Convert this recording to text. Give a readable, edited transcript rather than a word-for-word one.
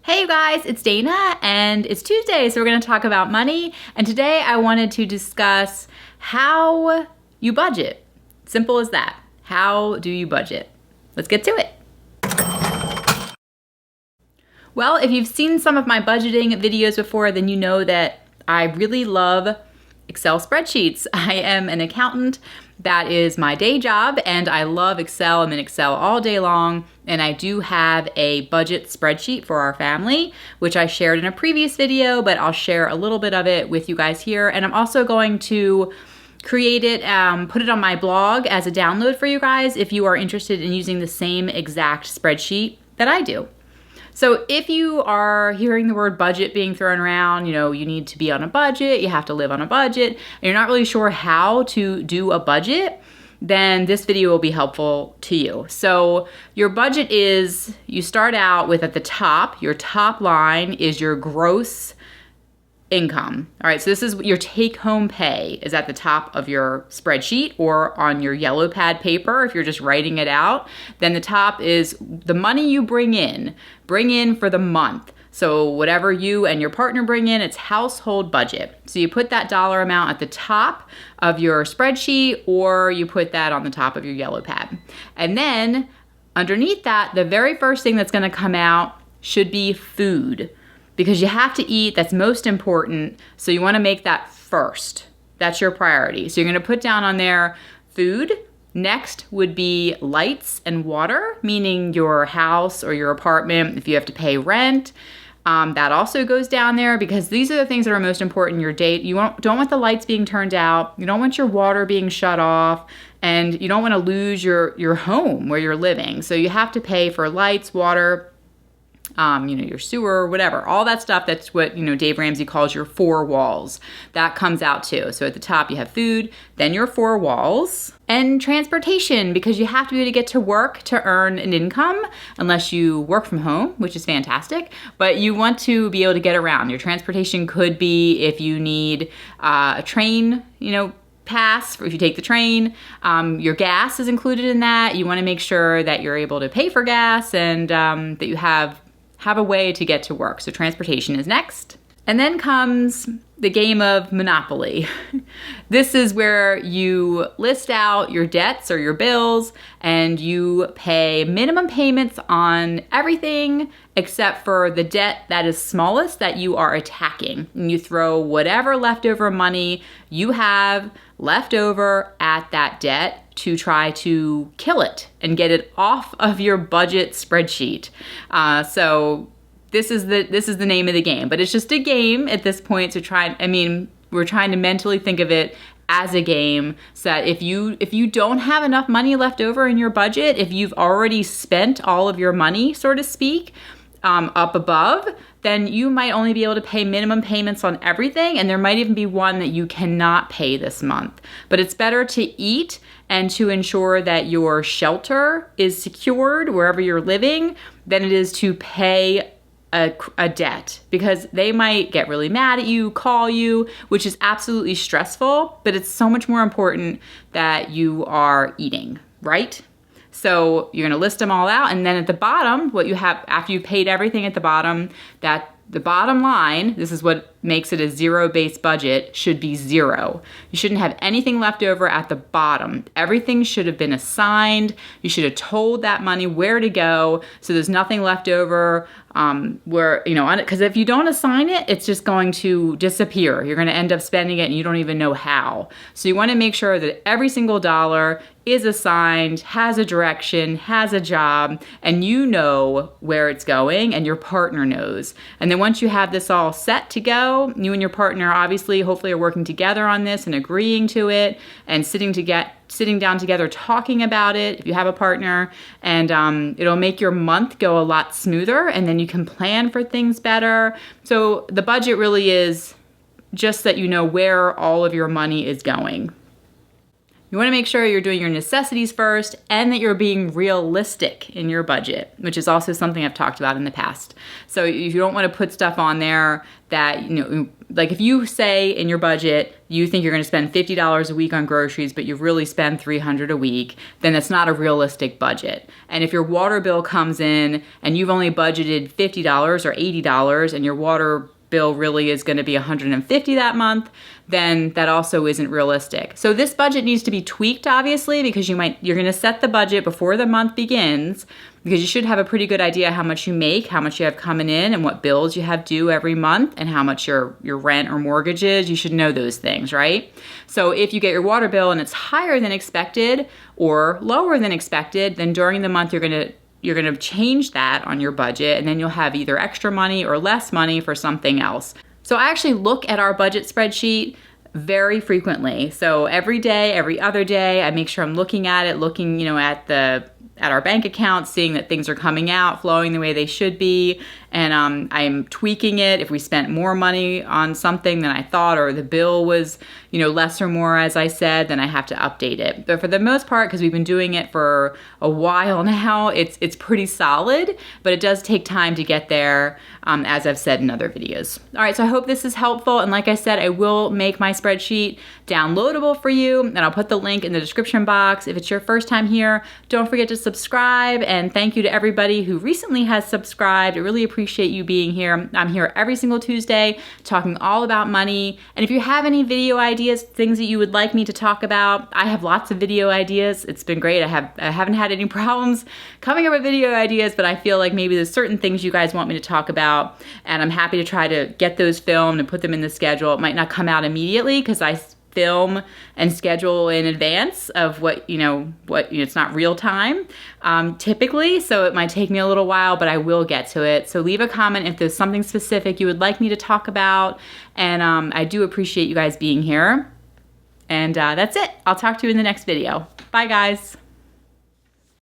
Hey you guys, it's Dana and it's Tuesday, so we're going to talk about money. And today I wanted to discuss how you budget. Simple as that. How do you budget? Let's get to it. Well, if you've seen some of my budgeting videos before, then you know that I really love Excel spreadsheets. I am an accountant. That is my day job, and I love Excel. I'm in Excel all day long, and I do have a budget spreadsheet for our family, which I shared in a previous video, but I'll share a little bit of it with you guys here. And I'm also going to create it, put it on my blog as a download for you guys if you are interested in using the same exact spreadsheet that I do. So if you are hearing the word budget being thrown around, you need to be on a budget, you have to live on a budget, and you're not really sure how to do a budget, then this video will be helpful to you. So your budget is, you start out with at the top, your top line is your gross income. All right, so this is your take-home pay is at the top of your spreadsheet or on your yellow pad paper. If you're just writing it out, then the top is the money you bring in for the month. So whatever you and your partner bring in, it's household budget. So you put that dollar amount at the top of your spreadsheet, or you put that on the top of your yellow pad. And then underneath that, the very first thing that's going to come out should be food. Because you have to eat, that's most important. So you want to make that first. That's your priority. So you're going to put down on there food. Next would be lights and water, meaning your house or your apartment, if you have to pay rent. That also goes down there because these are the things that are most important in your day. You don't want the lights being turned out. You don't want your water being shut off. And you don't want to lose your home where you're living. So you have to pay for lights, water, your sewer, whatever, all that stuff. That's what, Dave Ramsey calls your four walls. That comes out too. So at the top you have food, then your four walls, and transportation, because you have to be able to get to work to earn an income, unless you work from home, which is fantastic, but you want to be able to get around. Your transportation could be if you need a train, pass, if you take the train. Your gas is included in that. You want to make sure that you're able to pay for gas and that you have a way to get to work. So transportation is next. And then comes the game of Monopoly. This is where you list out your debts or your bills and you pay minimum payments on everything except for the debt that is smallest that you are attacking. And you throw whatever leftover money you have left over at that debt to try to kill it and get it off of your budget spreadsheet. So this is the name of the game, but it's just a game at this point. So we're trying to mentally think of it as a game, so that if you don't have enough money left over in your budget, if you've already spent all of your money, so to speak, up above, then you might only be able to pay minimum payments on everything, and there might even be one that you cannot pay this month. But it's better to eat and to ensure that your shelter is secured wherever you're living than it is to pay a debt, because they might get really mad at you, call you, which is absolutely stressful, but it's so much more important that you are eating, right? So you're gonna list them all out, and then at the bottom, what you have after you've paid everything at the bottom, that the bottom line, this is what makes it a zero-based budget, should be zero. You shouldn't have anything left over at the bottom. Everything should have been assigned. You should have told that money where to go, so there's nothing left over because if you don't assign it, it's just going to disappear. You're going to end up spending it and you don't even know how. So you want to make sure that every single dollar is assigned, has a direction, has a job, and you know where it's going and your partner knows. And then once you have this all set to go, you and your partner obviously hopefully are working together on this and agreeing to it and sitting down together talking about it if you have a partner, and it'll make your month go a lot smoother, and then you can plan for things better. So the budget really is just that you know where all of your money is going. You You want to make sure you're doing your necessities first and that you're being realistic in your budget, which is also something I've talked about in the past. So you don't want to put stuff on there that, you know, like if you say in your budget, you think you're going to spend $50 a week on groceries, but you really spend $300 a week, then that's not a realistic budget. And if your water bill comes in and you've only budgeted $50 or $80 and your water bill really is going to be $150 that month, then that also isn't realistic. So this budget needs to be tweaked, obviously, because you're going to set the budget before the month begins, because you should have a pretty good idea how much you make, how much you have coming in, and what bills you have due every month, and how much your rent or mortgage is. You should know those things, right? So if you get your water bill and it's higher than expected or lower than expected, then during the month you're going to change that on your budget, and then you'll have either extra money or less money for something else. So I actually look at our budget spreadsheet very frequently. So every day, every other day, I make sure I'm looking at it, looking, you know, at our bank account, seeing that things are coming out, flowing the way they should be. And I'm tweaking it. If we spent more money on something than I thought, or the bill was, you know, less or more, as I said, then I have to update it. But for the most part, because we've been doing it for a while now, it's pretty solid, but it does take time to get there, as I've said in other videos. All right, so I hope this is helpful. And like I said, I will make my spreadsheet downloadable for you, and I'll put the link in the description box. If it's your first time here, don't forget to subscribe. And thank you to everybody who recently has subscribed. I really appreciate you being here. I'm here every single Tuesday talking all about money. And if you have any video ideas, things that you would like me to talk about, I have lots of video ideas. It's been great. I haven't had any problems coming up with video ideas, but I feel like maybe there's certain things you guys want me to talk about, and I'm happy to try to get those filmed and put them in the schedule. It might not come out immediately because I film and schedule in advance of it's not real time typically, so it might take me a little while, but I will get to it. So leave a comment if there's something specific you would like me to talk about, and I do appreciate you guys being here. And that's it. I'll talk to you in the next video. Bye, guys.